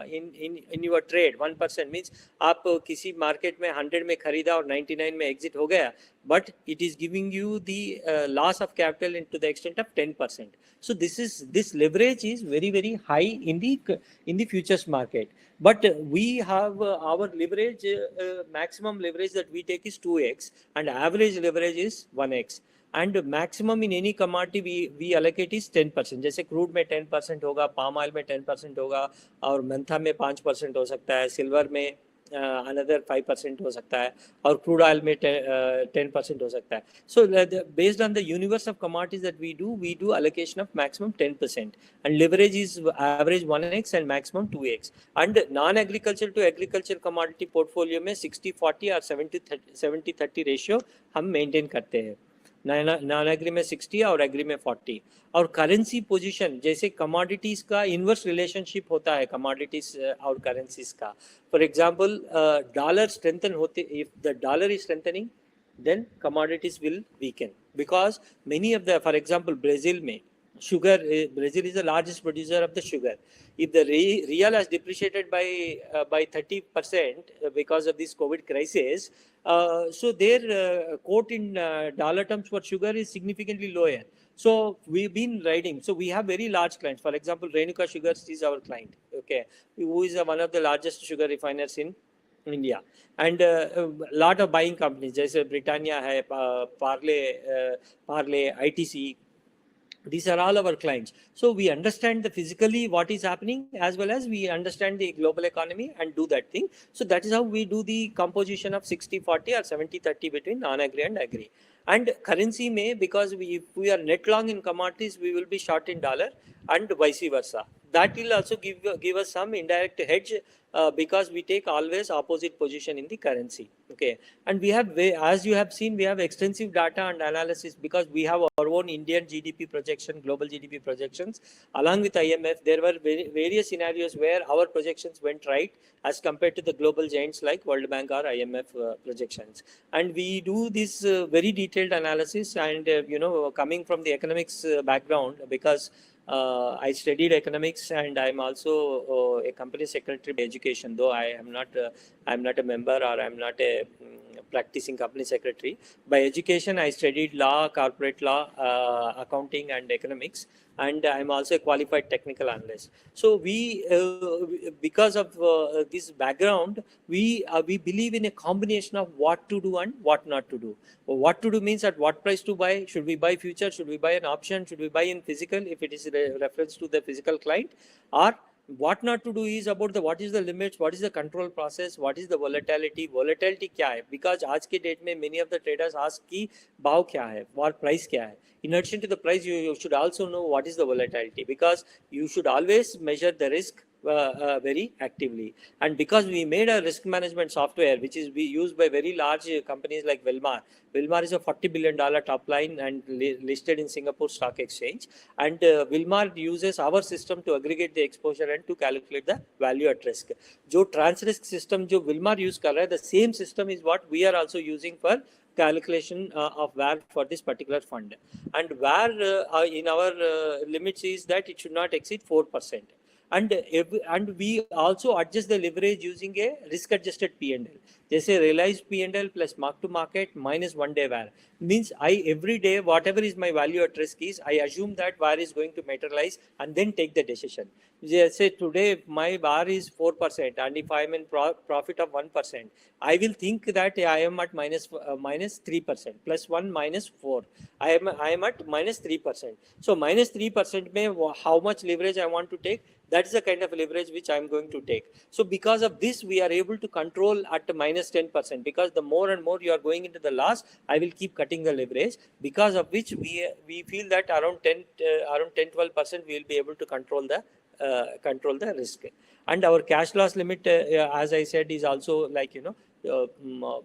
in your trade, 1% means आप किसी market में 100 में खरीदा और 99 में exit हो गया, but it is giving you the loss of capital into the extent of 10%. So this leverage is very, very high in the futures market. But we have our leverage, maximum leverage that we take is 2x, and average leverage is 1x. And maximum in any commodity we allocate is 10%. जैसे crude में 10% होगा, palm oil में 10% होगा, और मंथा में 5% हो सकता है, सिल्वर में another 5% हो सकता है, और crude oil में 10% हो सकता है. So based on the universe of commodities that we do allocation of maximum 10%, and leverage is average 1x and maximum 2x. And non-agriculture to agriculture commodity portfolio में 60-40 और 70-30 ratio हम maintain करते हैं. Non agree में 60 और agree में 40. और currency position, जैसे कमोडिटीज का इन्वर्स रिलेशनशिप होता है कमोडिटीज और करेंसीज का. फॉर एग्जांपल डॉलर स्ट्रेंथन होते, if the dollar is strengthening then commodities will weaken, because many of the, for example, Brazil में sugar, Brazil is the largest producer of the sugar. If the real has depreciated by 30% because of this COVID crisis, so their quote in dollar terms for sugar is significantly lower. So we've been riding. So we have very large clients. For example, Renuka Sugars is our client, okay, who is one of the largest sugar refiners in India. And lot of buying companies जैसे Britannia है, Parle, ITC. These are all our clients. So we understand the physically what is happening, as well as we understand the global economy and do that thing. So that is how we do the composition of 60-40 or 70-30 between non-agri and agri. And currency may, because if we are net long in commodities, we will be short in dollar, and vice versa. That will also give us some indirect hedge, because we take always opposite position in the currency. Okay, and we have, as you have seen, we have extensive data and analysis, because we have our own Indian GDP projection, global GDP projections, along with IMF. There were various scenarios where our projections went right as compared to the global giants like World Bank or IMF projections. And we do this very detailed analysis, and coming from the economics background, because I studied economics, and I'm also a company secretary by education, though I'm not a member, or I'm not a practicing company secretary. By education, I studied law, corporate law, accounting, and economics, and I'm also a qualified technical analyst. So we, because of this background, we believe in a combination of what to do and what not to do. What to do means at what price to buy. Should we buy future? Should we buy an option? Should we buy in physical if it is a reference to the physical client? Or what not to do is about the what is the limits, what is the control process, what is the volatility क्या है, because आज के date में many of the traders ask कि भाव क्या है और price क्या है. In addition to the price, you should also know what is the volatility, because you should always measure the risk very actively. And because we made a risk management software which is used by very large companies like Wilmar. Wilmar is a $40 billion top line and listed in Singapore Stock Exchange. And Wilmar uses our system to aggregate the exposure and to calculate the value at risk. जो TransRisk system जो Wilmar use कर रहा है, the same system is what we are also using for calculation of VAR for this particular fund. And VAR in our limits is that it should not exceed 4%. And we also adjust the leverage using a risk adjusted P&L. जैसे realized P&L plus mark to market minus 1 day VAR. Means every day whatever is my value at risk is, I assume that VAR is going to materialize and then take the decision. Say today my VAR is 4%, and if I am in profit of 1%, I will think that I am at minus 3%, plus 1 minus 4. I am at minus 3%. So minus 3% में how much leverage I want to take, that is the kind of leverage which I am going to take. So because of this, we are able to control at minus 10%, because the more and more you are going into the loss, I will keep cutting the leverage, because of which we feel that around 10-12% we will be able to control the risk. And our cash loss limit, as I said, is also like,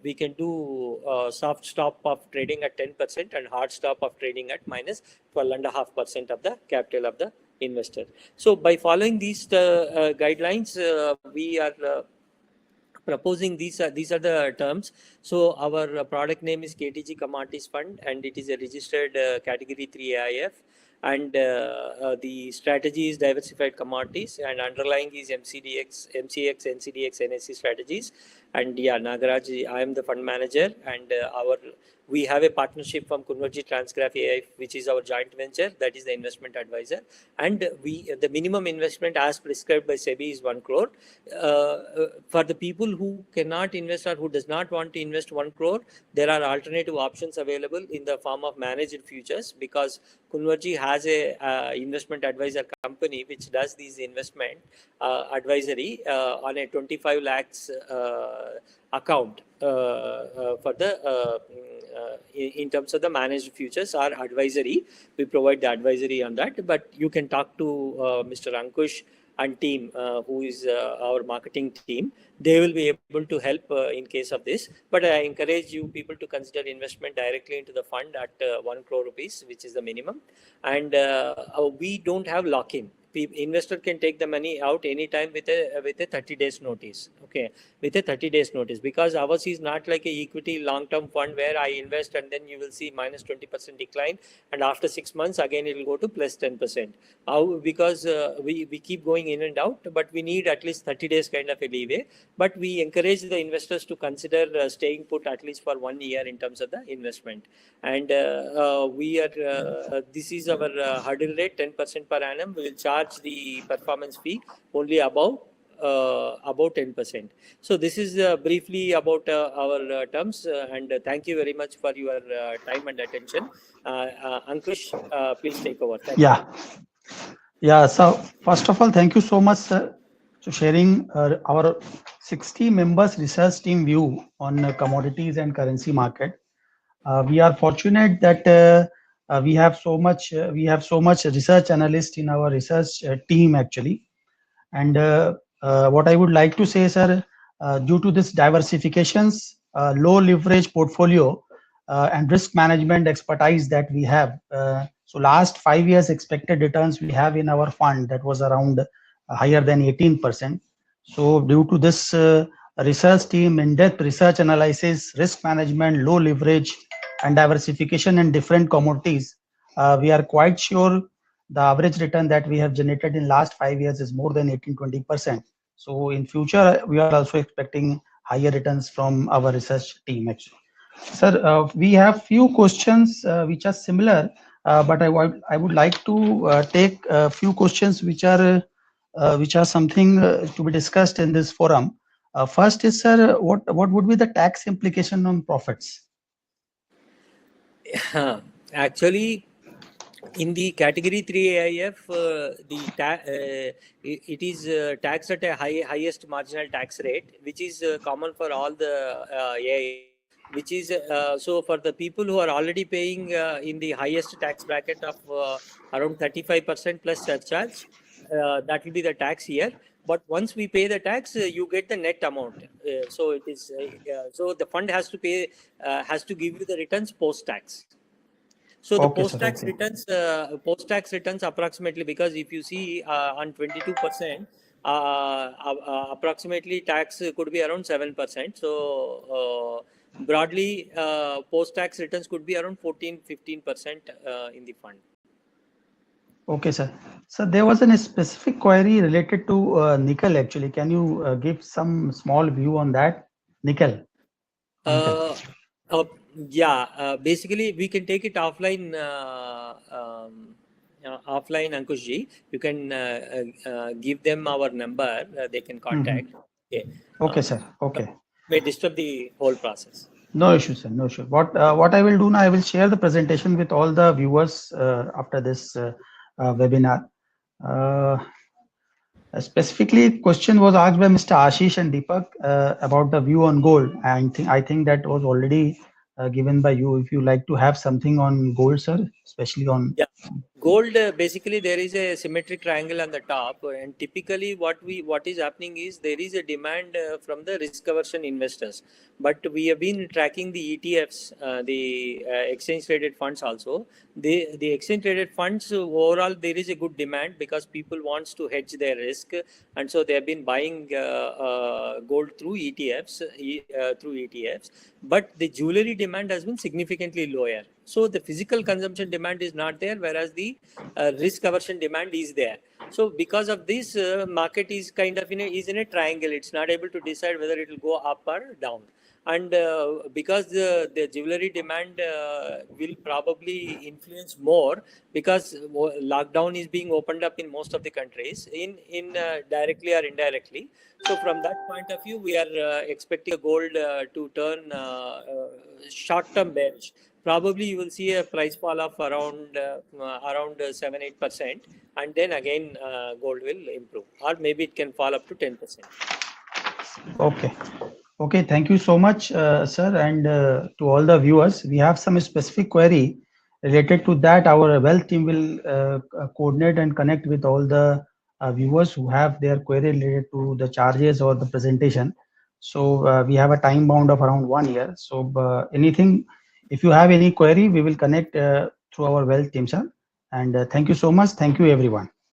we can do soft stop of trading at 10% and hard stop of trading at minus 12.5% of the capital of the investor. So by following these guidelines, we are proposing these are the terms. So our product name is KTG Commodities Fund, and it is a registered category 3 AIF. And the strategy is diversified commodities, and underlying is MCX, NCDX, NSE strategies. And yeah, Nagraj, I am the fund manager, and we have a partnership from KUNVARJI TransGraph AIF, which is our joint venture, that is the investment advisor. And the minimum investment as prescribed by SEBI is 1 crore. For the people who cannot invest or who does not want to invest 1 crore, there are alternative options available in the form of managed futures, because KUNVARJI has a investment advisor company which does these investment advisory on a 25 lakhs account for the in terms of the managed futures or advisory. We provide the advisory on that, but you can talk to Mr. Ankush and team who is our marketing team. They will be able to help in case of this, but I encourage you people to consider investment directly into the fund at 1 crore rupees, which is the minimum. And we don't have lock-in. Investor can take the money out anytime with a 30 days notice. Okay, with a 30 days notice, because ours is not like a equity long-term fund where I invest and then you will see minus 20% decline, and after 6 months again it will go to plus 10%. Because we keep going in and out, but we need at least 30 days kind of a leeway. But we encourage the investors to consider staying put at least for 1 year in terms of the investment. And we are this is our hurdle rate, 10% per annum. We will charge the performance fee only above 10%. So this is briefly about our terms, and thank you very much for your time and attention. Ankush, please take over. Thank Yeah. Yeah. So first of all, thank you so much, sir, to sharing our 60 members research team view on commodities and currency market. We are fortunate that we have so much research analyst in our research team actually. And what I would like to say, sir, due to this diversifications, low leverage portfolio, and risk management expertise that we have. So last 5 years expected returns we have in our fund that was around higher than 18%. So due to this research team, in-depth research analysis, risk management, low leverage, and diversification in different commodities, we are quite sure the average return that we have generated in last 5 years is more than 18-20%. So in future, we are also expecting higher returns from our research team actually. Sir, we have few questions which are similar, but I would like to take a few questions which are something to be discussed in this forum. First is, sir, what would be the tax implication on profits? Actually, in the category 3 AIF, it is taxed at a highest marginal tax rate, which is common for all the AIF. Which is so for the people who are already paying in the highest tax bracket of around 35% plus surcharge, that will be the tax here. But once we pay the tax, you get the net amount. So it is so the fund has to pay has to give you the returns post tax. So the Okay, sir, post-tax okay. post-tax returns approximately, because if you see on 22%, approximately tax could be around 7%. So broadly, post-tax returns could be around 14-15% in the fund. Okay, sir. So there was a specific query related to nickel actually. Can you give some small view on that? Nickel. Yeah, basically we can take it offline, offline, Ankushji. You can give them our number, they can contact. Okay. Okay, sir. Okay. May disturb the whole process. No issue, sir. No issue. What I will do now, I will share the presentation with all the viewers after this webinar. Specifically, question was asked by Mr. Ashish and Deepak about the view on gold. I think that was already given by you. If you like to have something on gold, sir, especially on. Yeah. Gold, basically there is a symmetric triangle on the top, and typically what is happening is there is a demand from the risk aversion investors. But we have been tracking the ETFs, the exchange traded funds also. The exchange traded funds, overall there is a good demand because people wants to hedge their risk, and so they have been buying gold through ETFs. But the jewelry demand has been significantly lower. So the physical consumption demand is not there, whereas the risk aversion demand is there. So because of this, market is kind of in a triangle. It's not able to decide whether it will go up or down. And because the jewelry demand will probably influence more, because lockdown is being opened up in most of the countries, in directly or indirectly. So from that point of view, we are expecting gold to turn short-term bearish. probably you will see a price fall of around 7-8%, and then again gold will improve, or maybe it can fall up to 10%. Okay. Okay, thank you so much, sir, and to all the viewers. We have some specific query related to that. Our wealth team will coordinate and connect with all the viewers who have their query related to the charges or the presentation. So we have a time bound of around 1 year. So anything, if you have any query, we will connect through our wealth team, sir. And thank you so much. Thank you, everyone.